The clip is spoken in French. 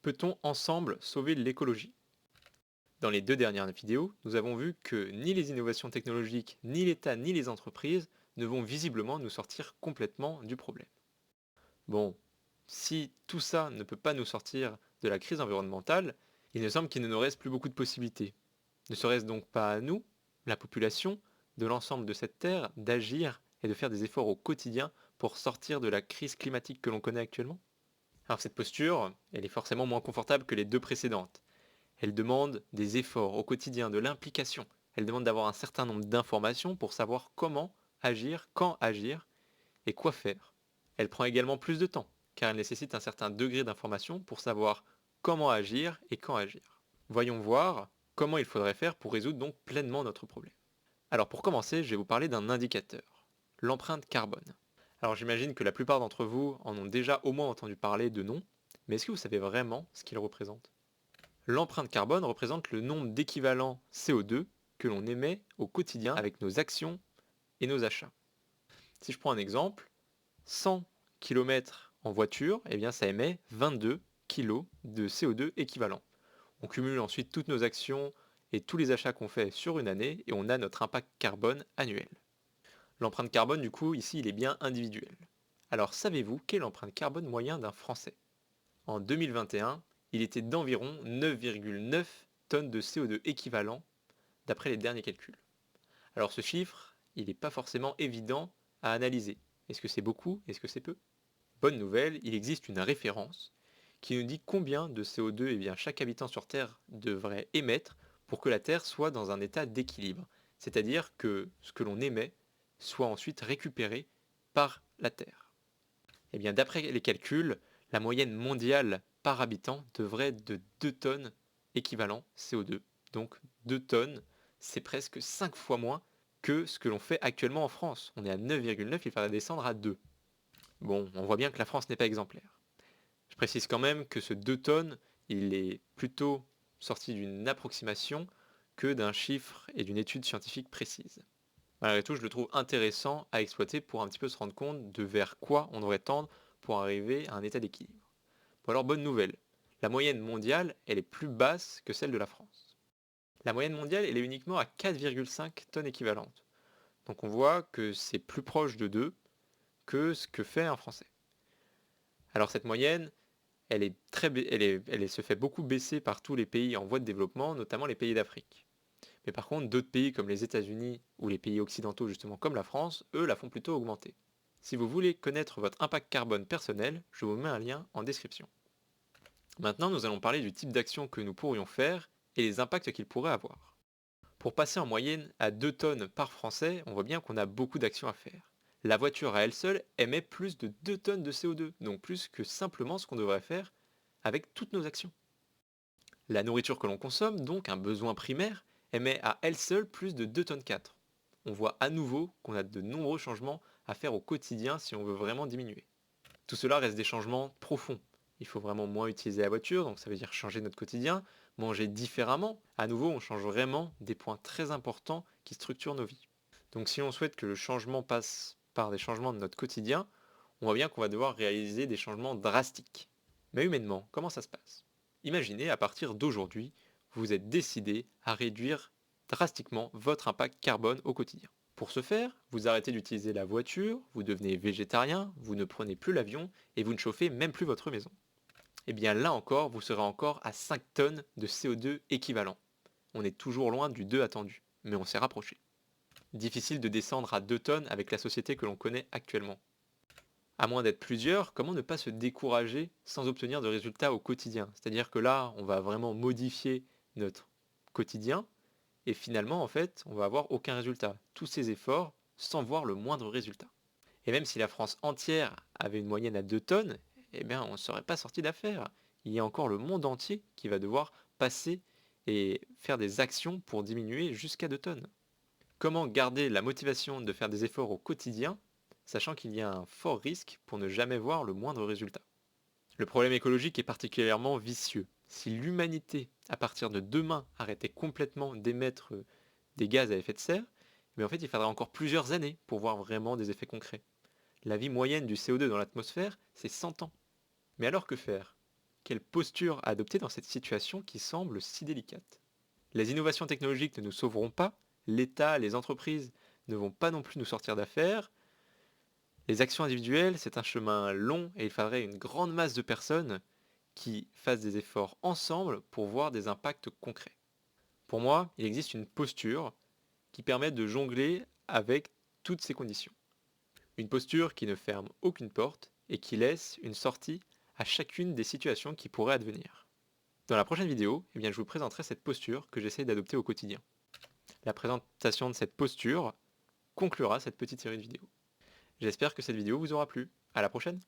Peut-on ensemble sauver l'écologie? Dans les deux dernières vidéos, nous avons vu que ni les innovations technologiques, ni l'État, ni les entreprises ne vont visiblement nous sortir complètement du problème. Bon, si tout ça ne peut pas nous sortir de la crise environnementale, il me semble qu'il ne nous reste plus beaucoup de possibilités. Ne serait-ce donc pas à nous, la population, de l'ensemble de cette Terre, d'agir et de faire des efforts au quotidien pour sortir de la crise climatique que l'on connaît actuellement? Alors cette posture, elle est forcément moins confortable que les deux précédentes. Elle demande des efforts au quotidien, de l'implication. Elle demande d'avoir un certain nombre d'informations pour savoir comment agir, quand agir et quoi faire. Elle prend également plus de temps, car elle nécessite un certain degré d'information pour savoir comment agir et quand agir. Voyons voir comment il faudrait faire pour résoudre donc pleinement notre problème. Alors pour commencer, je vais vous parler d'un indicateur, l'empreinte carbone. Alors j'imagine que la plupart d'entre vous en ont déjà au moins entendu parler de nom, mais est-ce que vous savez vraiment ce qu'il représente? L'empreinte carbone représente le nombre d'équivalents CO2 que l'on émet au quotidien avec nos actions et nos achats. Si je prends un exemple, 100 km en voiture, eh bien ça émet 22 kg de CO2 équivalent. On cumule ensuite toutes nos actions et tous les achats qu'on fait sur une année et on a notre impact carbone annuel. L'empreinte carbone, du coup, ici, il est bien individuel. Alors savez-vous quelle est l'empreinte carbone moyen d'un Français? En 2021, il était d'environ 9,9 tonnes de CO2 équivalent d'après les derniers calculs. Alors ce chiffre, il n'est pas forcément évident à analyser. Est-ce que c'est beaucoup? Est-ce que c'est peu? Bonne nouvelle, il existe une référence qui nous dit combien de CO2 chaque habitant sur Terre devrait émettre pour que la Terre soit dans un état d'équilibre. C'est-à-dire que ce que l'on émet soit ensuite récupéré par la Terre. Eh bien, d'après les calculs, la moyenne mondiale par habitant devrait être de 2 tonnes équivalent CO2. Donc 2 tonnes, c'est presque 5 fois moins que ce que l'on fait actuellement en France. On est à 9,9, il faudrait descendre à 2. Bon, on voit bien que la France n'est pas exemplaire. Je précise quand même que ce 2 tonnes, il est plutôt sorti d'une approximation que d'un chiffre et d'une étude scientifique précise. Malgré tout, je le trouve intéressant à exploiter pour un petit peu se rendre compte de vers quoi on devrait tendre pour arriver à un état d'équilibre. Bon alors bonne nouvelle, la moyenne mondiale, elle est plus basse que celle de la France. La moyenne mondiale, elle est uniquement à 4,5 tonnes équivalentes. Donc on voit que c'est plus proche de 2 que ce que fait un Français. Alors cette moyenne, elle se fait beaucoup baisser par tous les pays en voie de développement, notamment les pays d'Afrique. Mais par contre, d'autres pays comme les États-Unis ou les pays occidentaux justement comme la France, eux la font plutôt augmenter. Si vous voulez connaître votre impact carbone personnel, je vous mets un lien en description. Maintenant, nous allons parler du type d'action que nous pourrions faire et les impacts qu'ils pourraient avoir. Pour passer en moyenne à 2 tonnes par Français, on voit bien qu'on a beaucoup d'actions à faire. La voiture à elle seule émet plus de 2 tonnes de CO2, donc plus que simplement ce qu'on devrait faire avec toutes nos actions. La nourriture que l'on consomme, donc un besoin primaire, émet à elle seule plus de 2 tonnes 4. On voit à nouveau qu'on a de nombreux changements à faire au quotidien si on veut vraiment diminuer. Tout cela reste des changements profonds. Il faut vraiment moins utiliser la voiture, donc ça veut dire changer notre quotidien, manger différemment. À nouveau, on change vraiment des points très importants qui structurent nos vies. Donc si on souhaite que le changement passe par des changements de notre quotidien, on voit bien qu'on va devoir réaliser des changements drastiques. Mais humainement, comment ça se passe? Imaginez à partir d'aujourd'hui, vous êtes décidé à réduire drastiquement votre impact carbone au quotidien. Pour ce faire, vous arrêtez d'utiliser la voiture, vous devenez végétarien, vous ne prenez plus l'avion et vous ne chauffez même plus votre maison. Et bien là encore, vous serez encore à 5 tonnes de CO2 équivalent. On est toujours loin du 2 attendu, mais on s'est rapproché. Difficile de descendre à 2 tonnes avec la société que l'on connaît actuellement. À moins d'être plusieurs, comment ne pas se décourager sans obtenir de résultats au quotidien? C'est-à-dire que là, on va vraiment modifier notre quotidien et finalement, en fait, on va avoir aucun résultat. Tous ces efforts sans voir le moindre résultat. Et même si la France entière avait une moyenne à 2 tonnes, eh bien, on ne serait pas sorti d'affaire. Il y a encore le monde entier qui va devoir passer et faire des actions pour diminuer jusqu'à 2 tonnes. Comment garder la motivation de faire des efforts au quotidien, sachant qu'il y a un fort risque pour ne jamais voir le moindre résultat? Le problème écologique est particulièrement vicieux. Si l'humanité, à partir de demain, arrêtait complètement d'émettre des gaz à effet de serre, mais en fait il faudrait encore plusieurs années pour voir vraiment des effets concrets. La vie moyenne du CO2 dans l'atmosphère, c'est 100 ans. Mais alors que faire? quelle posture adopter dans cette situation qui semble si délicate. Les innovations technologiques ne nous sauveront pas, l'État, les entreprises ne vont pas non plus nous sortir d'affaires. Les actions individuelles, c'est un chemin long et il faudrait une grande masse de personnes qui fassent des efforts ensemble pour voir des impacts concrets. Pour moi, il existe une posture qui permet de jongler avec toutes ces conditions. Une posture qui ne ferme aucune porte et qui laisse une sortie à chacune des situations qui pourraient advenir. Dans la prochaine vidéo, je vous présenterai cette posture que j'essaie d'adopter au quotidien. La présentation de cette posture conclura cette petite série de vidéos. J'espère que cette vidéo vous aura plu. À la prochaine!